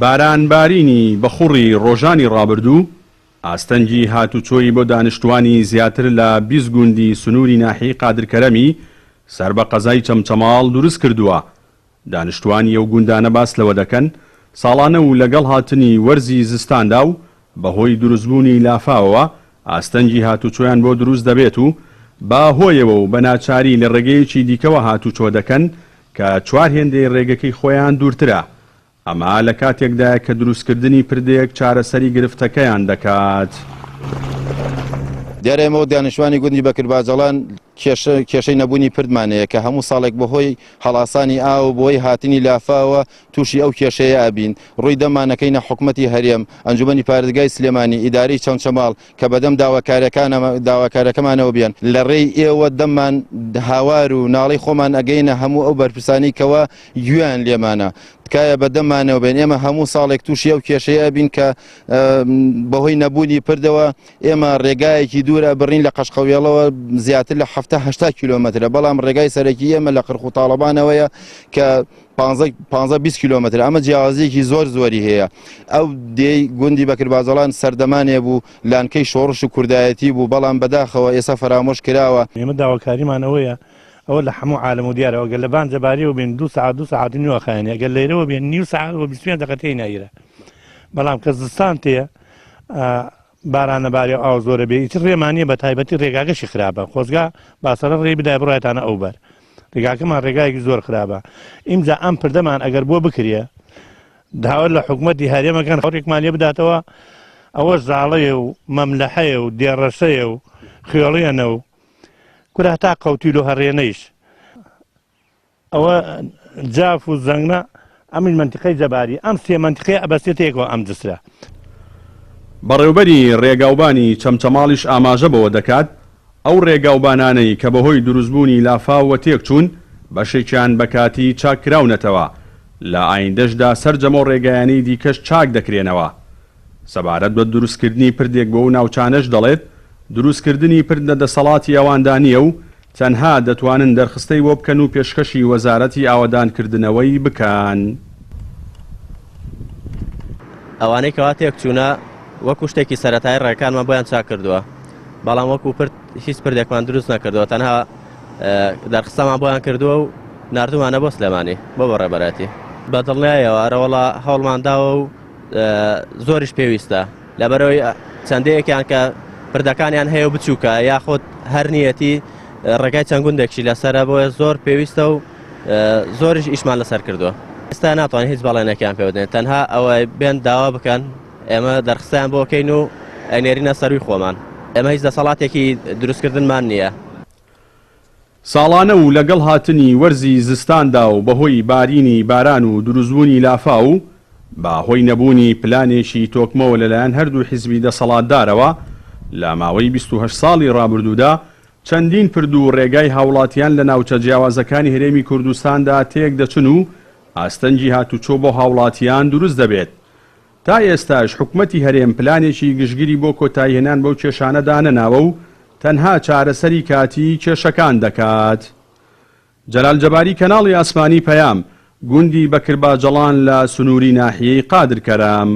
بارانبارینی بەخوڕی ڕۆژانی ڕابردوو ئاستەنگی هاتوچۆی بۆ دانیشتوانی زیاتر لە 20 گوندی سنووری ناحیەی قادرکەرەمی سەر بە قەزای چەمچەماڵ دروست کردووە. دانیشتوانی ئەو گوندانە باس لەوە دەکەن ساڵانە و لەگەڵ هاتنی وەرزی زستاندا و بەهۆی دروستبوونی لافاوەوە ئاستەنگی هاتوچۆیان بۆ دروست دەبێت و با هۆیەوە و بە ناچاری لە ڕێگەیەکی دیکەوە هاتوچۆ دەکەن کە چوار هێندەی ڕێگەکەی خۆیان دوورترە. ئەمە لە کاتێکدا کە دروستکردنی پردەیەک چارەسەری گرفتەکەیان دەکات. دیارە ئێمە دانیشتوانی گوندی بەکرباجەڵان کێشەی نەبوونی پردمانەیە کە هەموو ساڵێک بەهۆی هەڵاسانی ئاو بۆی هاتنی لافاوە تووشی ئەو کێشەیە ئابین. ڕووی دەمانەکەینە حکوومەتی هەرێم، ئەنجومەنی پارێزگای سلێمانی، ئیدارەی چەمچەماڵ کە بەدەم داواکارەکەمانەوە بێن. لە ڕێی ئێوە دەممان هاوار و ناڵەی خۆمان ئەگەینە هەموو ئەو بەرپرسانی کەوە گویان لێمانە. تکایە بەدەمانەوە بێن. ئێمە هەموو ساڵێک تووشی ئەو کێشەیە بین کە بەهۆی نەبوونی پردەوە ئێمە ڕێگایەکی دوورە بڕین لە قەشقەوێڵەوە زیاتر لە 70 کیلۆمەترە، بەڵام ڕێگای سەرەکی ئێمە لە قرخ و تاڵەبانەوەیە کە 15-20 کیلۆمەتر. ئەمە جیاوازیەکی زۆری هەیە. ئەو دێی گوندی بەکرباجەڵان سەردەمانێ بوو لانکەی شۆڕش و کوردایەتی بوو، بەڵام بەداخەوە ئێستا فەرامۆش کراوە. ئێمە داواکاریمانەوەیە ئەوە لە هەموو عالم و دیارەوە گەل لە بانجەباریەوە بین 2 ساعت نیوە خایەنە گەل لەیرەوە بێن نیو ساعت و 25 دقەتەی نایرە. بەڵام کە زستان تێ بارانەباری ئاو زۆرە بێ ئیتر ڕێمانیە بە تایبەتی ڕێگاکەشی خراپە. خۆزگا باسەرە ڕێی بدای بڕایەتانە ئەو بەر ڕێگاکەمان ڕێگایەکی زۆر خراپە. ئیمجا ئەم پردەمان ئەگەر بۆ بکرێ داوا لە حکوومەتی هەرێمەکان خەڵێکمان لێ بداتەوە ئەوە زاڵەیە و مەملەحەیە و دێڕەسەیە و خێڵێنە و کورا تا قەوتیل و هەڕێنەیش ئەوە جاف و زەنگنە ئەمین منتیقەی جەباری ئەم سێ منتیقەیە ئەبەستێتەیەکەوە ئەم جسرە. بەڕێوبەری ڕێگاوبانی چەمچەماڵیش ئاماژە بەوە دەکات ئەو ڕێگاوبانانەی کە بەهۆی دروستبوونی لافاوە تێکچوون بەشێکیان بەکاتی چاکراونەتەوە لە ئایندەشدا سەرجەمە ڕێگایانی دیکەش چاک دەکرێنەوە. سەبارەت بە دروستکردنی پردێک بۆ و ناوچانەش دەڵێت دروستکردنی پردە دەسەڵاتی ئەواندانیە و تەنها دەتوانن دەرخستەی بۆ بکەن و پێشکەشی وەزارەتی ئاوەدانکردنەوەی بکەن. ئەوانەی کەوا تێکچوونە وەکو شتێکی سەرەتای ڕێکانمان بۆیان چاک کردووە، بەڵام وەکو پرد هیچ پردێکمان دروست نەکردووە، تەنها دەرخستەمان بۆیان کردووە و نردومانە بۆ سلێمانی بۆ ڕێبەرەتی. بەدڵنیایەوە ئەرەوەڵا هەوڵمانداوە و زۆریش پێویستە لەبەرەوەی چەندەیەکیان کە پردەکانیان هەیە و بچووکە یاخۆت هەر نیەتی ڕێگای چەند گوندێکشی لەسەرە بۆیە زۆر پێویستە و زۆریش ئیشمان لەسەر کردووە. ئێستا ناتوانین هیچ بەڵێنێکیان پێ بدەین، تەنها ئەوەی بێن داوا بکەن ئێمە دەرخستیان بۆکەین و ئەنێرینە سەروی خۆمان. ئێمە هیچ دەسەڵاتێکی دروستکردنمان نییە. ساڵانە و لەگەڵ هاتنی وەرزی زستاندا و بەهۆی بارینی باران و دروستبوونی لافا و باهۆی نەبوونی پلانێکی تۆکمەوە لەلایەن هەردوو حیزبی دەسەڵاتدارەوە لە ماوەی 28 ساڵی ڕابردوودا چەندین پرد و ڕێگای هاوڵاتیان لە ناوچە جیاوازەکانی هەرێمی کوردستاندا تێک دەچن و ئاستەنگی هاتوچۆ بۆ هاوڵاتیان دروست دەبێت. تا ئێستاش حکوومەتی هەرێم پلانێکی گشتگیری بۆ کۆتایهێنان بەو کێشانەدا نەناوە و تەنها چارەسەری کاتی کێشەکان دەکات. جەلال جەباری کەناڵی ئاسمانی پەیام گوندی بەکرباجەڵان لە سنووری ناحیەی قادرکەرەم.